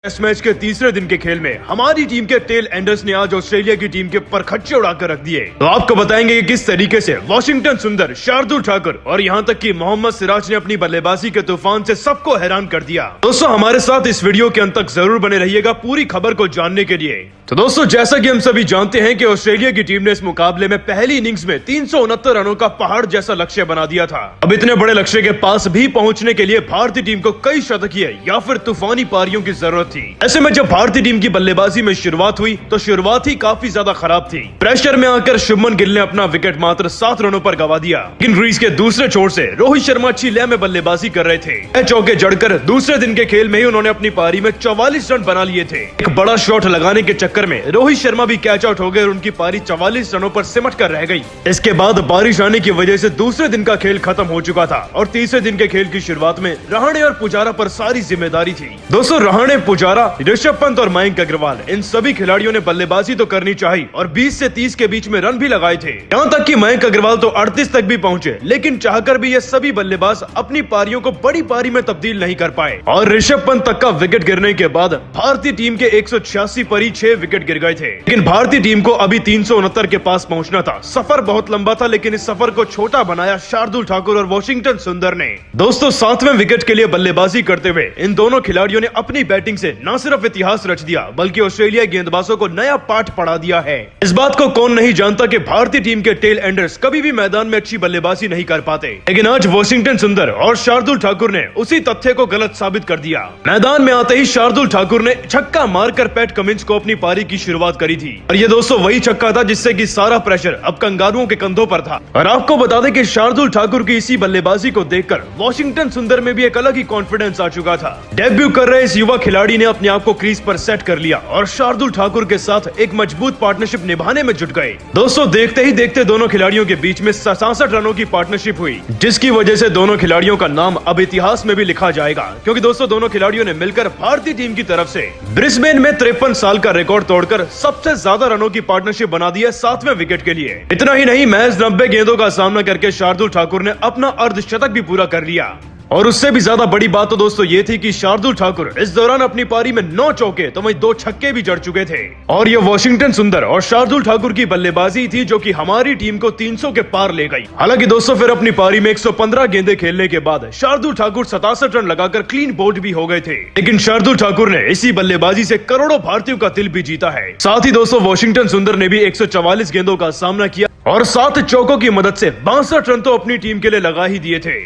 Test match के तीसरे दिन के खेल में हमारी टीम के टेल एंडर्स ने आज ऑस्ट्रेलिया की टीम के परखच्चे उड़ाकर रख दिए। तो आपको बताएंगे कि किस तरीके से वॉशिंगटन सुंदर, शार्दुल ठाकुर और यहां तक कि मोहम्मद सिराज ने अपनी बल्लेबाजी के तूफान से सबको हैरान कर दिया। दोस्तों हमारे साथ इस वीडियो के अंत तक जरूर बने रहिएगा पूरी खबर को जानने के लिए। तो दोस्तों जैसा कि हम सभी जानते हैं कि ऑस्ट्रेलिया की टीम ने इस मुकाबले में पहली इनिंग्स में 369 रनों का पहाड़ जैसा लक्ष्य बना दिया था। अब इतने बड़े लक्ष्य के पास भी पहुंचने के लिए भारतीय टीम को कई शतकीय या फिर तूफानी पारियों की जरूरत थी। ऐसे में जब भारतीय टीम की बल्लेबाजी में शुरुआत हुई तो शुरुआत ही काफी ज्यादा खराब थी। प्रेशर में आकर शुभमन गिल ने अपना विकेट मात्र 7 रनों पर गवा दिया। लेकिन क्रीज के दूसरे छोर से रोहित शर्मा अच्छी लय में बल्लेबाजी कर रहे थे। चौके जड़कर दूसरे दिन के खेल में ही उन्होंने अपनी पारी में 44 रन बना लिए थे। एक बड़ा शॉट लगाने के चक्कर में रोहित शर्मा भी कैच आउट हो गए और उनकी पारी 44 रनों पर सिमट कर रह गई। इसके बाद बारिश आने की वजह से दूसरे दिन का खेल खत्म हो चुका था और तीसरे दिन के खेल की शुरुआत में रहाणे और पुजारा पर सारी जिम्मेदारी थी। दोस्तों रहाणे, पुजारा, ऋषभ पंत और मयंक अग्रवाल इन सभी खिलाड़ियों ने बल्लेबाजी तो करनी चाहिए और 20 से 30 के बीच में रन भी लगाए थे। यहाँ तक कि मयंक अग्रवाल तो 38 तक भी पहुंचे, लेकिन चाहकर भी ये सभी बल्लेबाज अपनी पारियों को बड़ी पारी में तब्दील नहीं कर पाए और ऋषभ पंत तक का विकेट गिरने के बाद भारतीय टीम के 186 पर ही 6 विकेट गिर गए थे। लेकिन भारतीय टीम को अभी 369 के पास पहुंचना था। सफर बहुत लंबा था, लेकिन इस सफर को छोटा बनाया शार्दुल ठाकुर और वॉशिंगटन सुंदर ने। दोस्तों 7वें विकेट के लिए बल्लेबाजी करते हुए इन दोनों खिलाड़ियों ने अपनी बैटिंग से न सिर्फ इतिहास रच दिया बल्कि ऑस्ट्रेलिया गेंदबाजों को नया पाठ पढ़ा दिया है। इस बात को कौन नहीं जानता कि भारतीय टीम के टेल एंडर्स कभी भी मैदान में अच्छी बल्लेबाजी नहीं कर पाते, लेकिन आज वॉशिंगटन सुंदर और शार्दुल ठाकुर ने उसी तथ्य को गलत साबित कर दिया। मैदान में आते ही शार्दुल ठाकुर ने छक्का मारकर पैट कमिंस को अपनी पारी की शुरुआत करी थी और ये दोस्तों वही छक्का था जिससे कि सारा प्रेशर अब कंगारुओं के कंधों पर था। और आपको बता दें कि शार्दुल ठाकुर की इसी बल्लेबाजी को देखकर वॉशिंगटन सुंदर में भी एक अलग ही कॉन्फिडेंस आ चुका था। डेब्यू कर रहे इस युवा खिलाड़ी ने अपने आप को क्रीज पर सेट कर लिया और शार्दुल ठाकुर के साथ एक मजबूत पार्टनरशिप निभाने में जुट गए। दोस्तों देखते ही देखते दोनों खिलाड़ियों के बीच में 67 रनों की पार्टनरशिप हुई, जिसकी वजह से दोनों खिलाड़ियों का नाम अब इतिहास में भी लिखा जाएगा, क्योंकि दोस्तों दोनों खिलाड़ियों ने मिलकर भारतीय टीम की तरफ से ब्रिस्बेन में 53 साल का रिकॉर्ड तोड़कर सबसे ज्यादा रनों की पार्टनरशिप बना दी है 7वें विकेट के लिए। इतना ही नहीं, महज 90 गेंदों का सामना करके शार्दुल ठाकुर ने अपना अर्धशतक भी पूरा कर लिया। और उससे भी ज्यादा बड़ी बात तो दोस्तों ये थी कि शार्दुल ठाकुर इस दौरान अपनी पारी में 9 चौके तो वहीं 2 छक्के भी जड़ चुके थे। और ये वॉशिंगटन सुंदर और शार्दुल ठाकुर की बल्लेबाजी थी जो कि हमारी टीम को 300 के पार ले गई। हालांकि दोस्तों फिर अपनी पारी में 115 गेंदें खेलने के बाद शार्दुल ठाकुर 67 रन लगाकर क्लीन बोल्ड भी हो गए थे। लेकिन शार्दुल ठाकुर ने इसी बल्लेबाजी से करोड़ों भारतीयों का दिल भी जीता है। साथ ही दोस्तों वॉशिंगटन सुंदर ने भी 144 गेंदों का सामना किया और 7 चौकों की मदद से 62 रन तो अपनी टीम के लिए लगा ही दिए थे।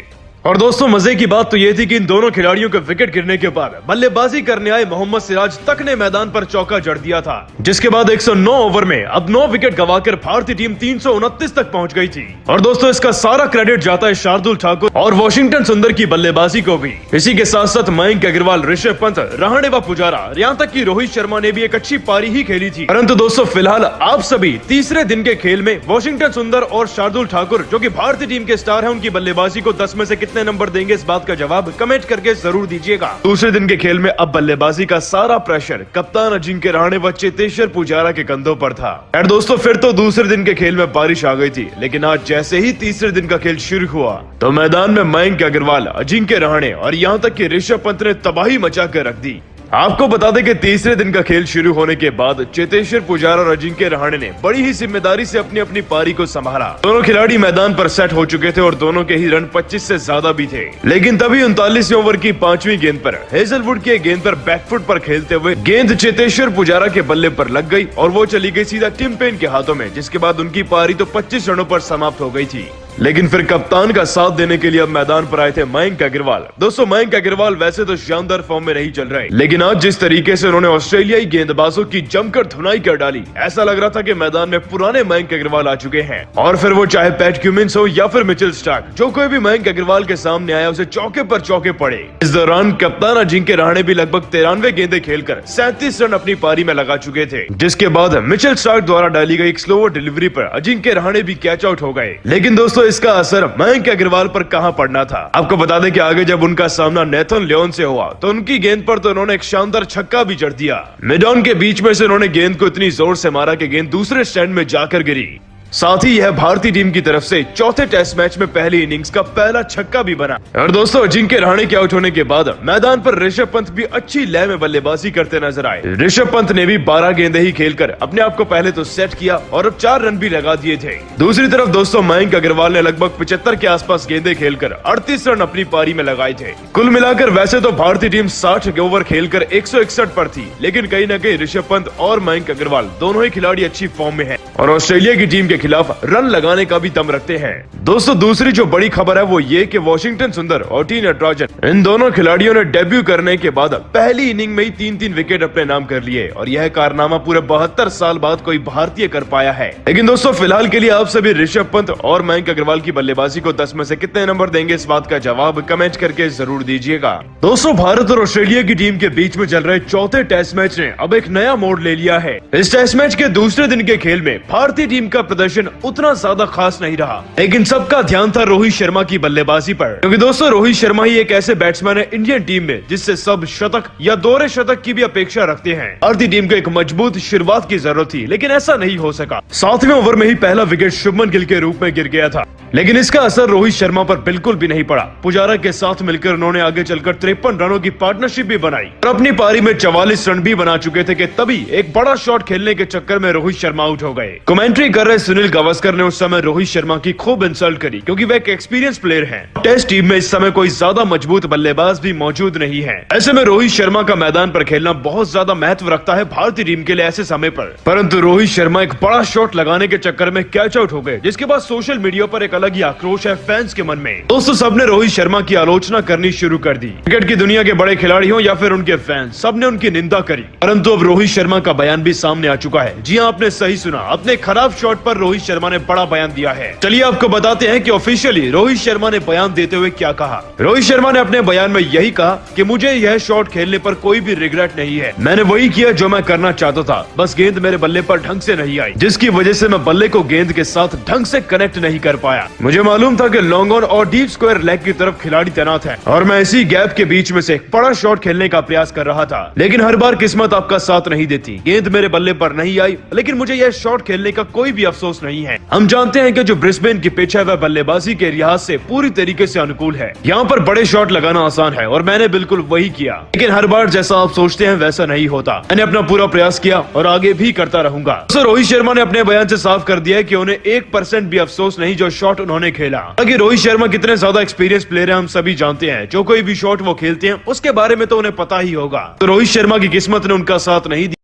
और दोस्तों मजे की बात तो ये थी कि इन दोनों खिलाड़ियों के विकेट गिरने के बाद बल्लेबाजी करने आए मोहम्मद सिराज तक ने मैदान पर चौका जड़ दिया था, जिसके बाद 109 ओवर में अब 9 विकेट गवाकर भारतीय टीम 329 तक पहुंच गई थी। और दोस्तों इसका सारा क्रेडिट जाता है शार्दुल ठाकुर और वॉशिंगटन सुंदर की बल्लेबाजी को भी। इसी के साथ साथ मयंक अग्रवाल, ऋषभ पंत, रहाणे व पुजारा, यहाँ तक की रोहित शर्मा ने भी एक अच्छी पारी ही खेली थी। परंतु दोस्तों फिलहाल आप सभी तीसरे दिन के खेल में वॉशिंगटन सुंदर और शार्दुल ठाकुर जो की भारतीय टीम के स्टार है, उनकी बल्लेबाजी को 10 में से कितने नंबर देंगे, इस बात का जवाब कमेंट करके जरूर दीजिएगा। दूसरे दिन के खेल में अब बल्लेबाजी का सारा प्रेशर कप्तान अजिंक्य रहाणे व चेतेश्वर पुजारा के कंधों पर था। और दोस्तों फिर तो दूसरे दिन के खेल में बारिश आ गई थी, लेकिन आज जैसे ही तीसरे दिन का खेल शुरू हुआ तो मैदान में मयंक अग्रवाल, अजिंक्य रहाणे और यहाँ तक कि ऋषभ पंत ने तबाही मचा कर रख दी। आपको बता दें कि तीसरे दिन का खेल शुरू होने के बाद चेतेश्वर पुजारा और अजिंक्य रहाणे ने बड़ी ही जिम्मेदारी से अपनी अपनी पारी को संभाला। दोनों खिलाड़ी मैदान पर सेट हो चुके थे और दोनों के ही रन 25 से ज्यादा भी थे। लेकिन तभी 39वें ओवर की 5वीं गेंद पर हेजलवुड की गेंद पर बैकफुट पर खेलते हुए गेंद चेतेश्वर पुजारा के बल्ले पर लग गई और वो चली गई सीधा टिम पेन के हाथों में, जिसके बाद उनकी पारी तो 25 रनों पर समाप्त हो गई थी। लेकिन फिर कप्तान का साथ देने के लिए अब मैदान पर आए थे मयंक अग्रवाल। दोस्तों मयंक अग्रवाल वैसे तो शानदार फॉर्म में नहीं चल रहे, लेकिन आज जिस तरीके से उन्होंने ऑस्ट्रेलियाई गेंदबाजों की जमकर धुनाई कर डाली, ऐसा लग रहा था कि मैदान में पुराने मयंक अग्रवाल आ चुके हैं। और फिर वो चाहे पैट क्यूमिंस हो या फिर मिचेल स्टार्क, जो कोई भी मयंक अग्रवाल के सामने आया उसे चौके पर चौके पड़े। इस दौरान कप्तान अजिंक्य रहाणे भी लगभग 93 गेंदें खेलकर 37 रन अपनी पारी में लगा चुके थे, जिसके बाद मिचेल स्टार्क द्वारा डाली गई एक स्लोवर डिलीवरी पर अजिंक्य रहाणे भी कैच आउट हो गए। लेकिन दोस्तों इसका असर मयंक अग्रवाल पर कहां पड़ना था। आपको बता दें कि आगे जब उनका सामना नेथन लियोन से हुआ तो उनकी गेंद पर तो उन्होंने एक शानदार छक्का भी जड़ दिया। मिड ऑन के बीच में से उन्होंने गेंद को इतनी जोर से मारा कि गेंद दूसरे स्टैंड में जाकर गिरी। साथ ही यह भारतीय टीम की तरफ से चौथे टेस्ट मैच में पहली इनिंग्स का पहला छक्का भी बना। और दोस्तों अजिंक्य रहाणे के आउट होने के बाद मैदान पर ऋषभ पंत भी अच्छी लय में बल्लेबाजी करते नजर आए। ऋषभ पंत ने भी 12 गेंदें ही खेलकर अपने आप को पहले तो सेट किया और अब 4 रन भी लगा दिए थे। दूसरी तरफ दोस्तों मयंक अग्रवाल ने लगभग 75 के आसपास गेंदें खेलकर 38 रन अपनी पारी में लगाए थे। कुल मिलाकर वैसे तो भारतीय टीम 60 ओवर खेलकर 161 पर थी, लेकिन कहीं न कहीं ऋषभ पंत और मयंक अग्रवाल दोनों ही खिलाड़ी अच्छी फॉर्म में हैं और ऑस्ट्रेलिया की टीम के खिलाफ रन लगाने का भी दम रखते हैं। दोस्तों दूसरी जो बड़ी खबर है वो ये कि वॉशिंगटन सुंदर और टी नटराजन इन दोनों खिलाड़ियों ने डेब्यू करने के बाद पहली इनिंग में ही 3-3 विकेट अपने नाम कर लिए और यह कारनामा पूरे 72 साल बाद कोई भारतीय कर पाया है। लेकिन दोस्तों फिलहाल के लिए आप सभी ऋषभ पंत और मयंक अग्रवाल की बल्लेबाजी को 10 में से कितने नंबर देंगे, इस बात का जवाब कमेंट करके जरूर दीजिएगा। दोस्तों भारत और ऑस्ट्रेलिया की टीम के बीच में चल रहे चौथे टेस्ट मैच ने अब एक नया मोड़ ले लिया है। इस टेस्ट मैच के दूसरे दिन के खेल में भारतीय टीम का प्रदर्शन उतना ज्यादा खास नहीं रहा, लेकिन सबका ध्यान था रोहित शर्मा की बल्लेबाजी पर, क्योंकि दोस्तों रोहित शर्मा ही एक ऐसे बैट्समैन है इंडियन टीम में जिससे सब शतक या दोहरे शतक की भी अपेक्षा रखते हैं। भारतीय टीम को एक मजबूत शुरुआत की जरूरत थी, लेकिन ऐसा नहीं हो सका। 7वें ओवर में ही पहला विकेट शुभमन गिल के रूप में गिर गया था, लेकिन इसका असर रोहित शर्मा पर बिल्कुल भी नहीं पड़ा। पुजारा के साथ मिलकर उन्होंने आगे चलकर 53 रनों की पार्टनरशिप भी बनाई और अपनी पारी में 44 रन भी बना चुके थे कि तभी एक बड़ा शॉट खेलने के चक्कर में रोहित शर्मा आउट हो गए। कमेंट्री कर रहे सुनील गावस्कर ने उस समय रोहित शर्मा की खूब इंसल्ट करी, क्योंकि वह एक एक्सपीरियंस प्लेयर हैं। टेस्ट टीम में इस समय कोई ज्यादा मजबूत बल्लेबाज भी मौजूद नहीं है। ऐसे में रोहित शर्मा का मैदान पर खेलना बहुत ज्यादा महत्व रखता है भारतीय टीम के लिए ऐसे समय पर। परंतु रोहित शर्मा एक बड़ा शॉट लगाने के चक्कर में कैच आउट हो गए, जिसके बाद सोशल मीडिया पर एक अलग ही आक्रोश है फैंस के मन में। दोस्तों सबने रोहित शर्मा की आलोचना करनी शुरू कर दी। क्रिकेट की दुनिया के बड़े खिलाड़ी हो या फिर उनके फैंस, सबने उनकी निंदा करी। परंतु अब रोहित शर्मा का बयान भी सामने आ चुका है। जी हाँ, आपने सही सुना, अपने खराब शॉट पर रोहित शर्मा ने बड़ा बयान दिया है। चलिए आपको बताते हैं कि ऑफिशियली रोहित शर्मा ने बयान देते हुए क्या कहा। रोहित शर्मा ने अपने बयान में यही कहा कि मुझे यह शॉट खेलने पर कोई भी रिग्रेट नहीं है। मैंने वही किया जो मैं करना चाहता था, बस गेंद मेरे बल्ले पर ढंग से नहीं आई, जिसकी वजह से मैं बल्ले को गेंद के साथ ढंग से कनेक्ट नहीं कर पाया। मुझे मालूम था कि लॉन्ग ऑन और डीप स्क्वायर लेग की तरफ खिलाड़ी तैनात है और मैं इसी गैप के बीच में से बड़ा शॉट खेलने का प्रयास कर रहा था, लेकिन हर बार किस्मत आपका साथ नहीं देती। गेंद मेरे बल्ले पर नहीं आई, लेकिन मुझे यह शॉट खेलने का कोई भी अफसोस नहीं है। हम जानते हैं कि जो ब्रिस्बेन की पिच है वह बल्लेबाजी के लिहाज से पूरी तरीके से अनुकूल है। यहाँ पर बड़े शॉट लगाना आसान है और मैंने बिल्कुल वही किया, लेकिन हर बार जैसा आप सोचते हैं वैसा नहीं होता। मैंने अपना पूरा प्रयास किया और आगे भी करता रहूंगा। तो रोहित शर्मा ने अपने बयान से साफ कर दिया है कि उन्हें 1% भी अफसोस नहीं जो शॉट उन्होंने खेला। हालांकि रोहित शर्मा कितने ज्यादा एक्सपीरियंस प्लेयर है हम सभी जानते हैं। जो कोई भी शॉट वो खेलते हैं उसके बारे में तो उन्हें पता ही होगा। तो रोहित शर्मा की किस्मत ने उनका साथ नहीं दिया।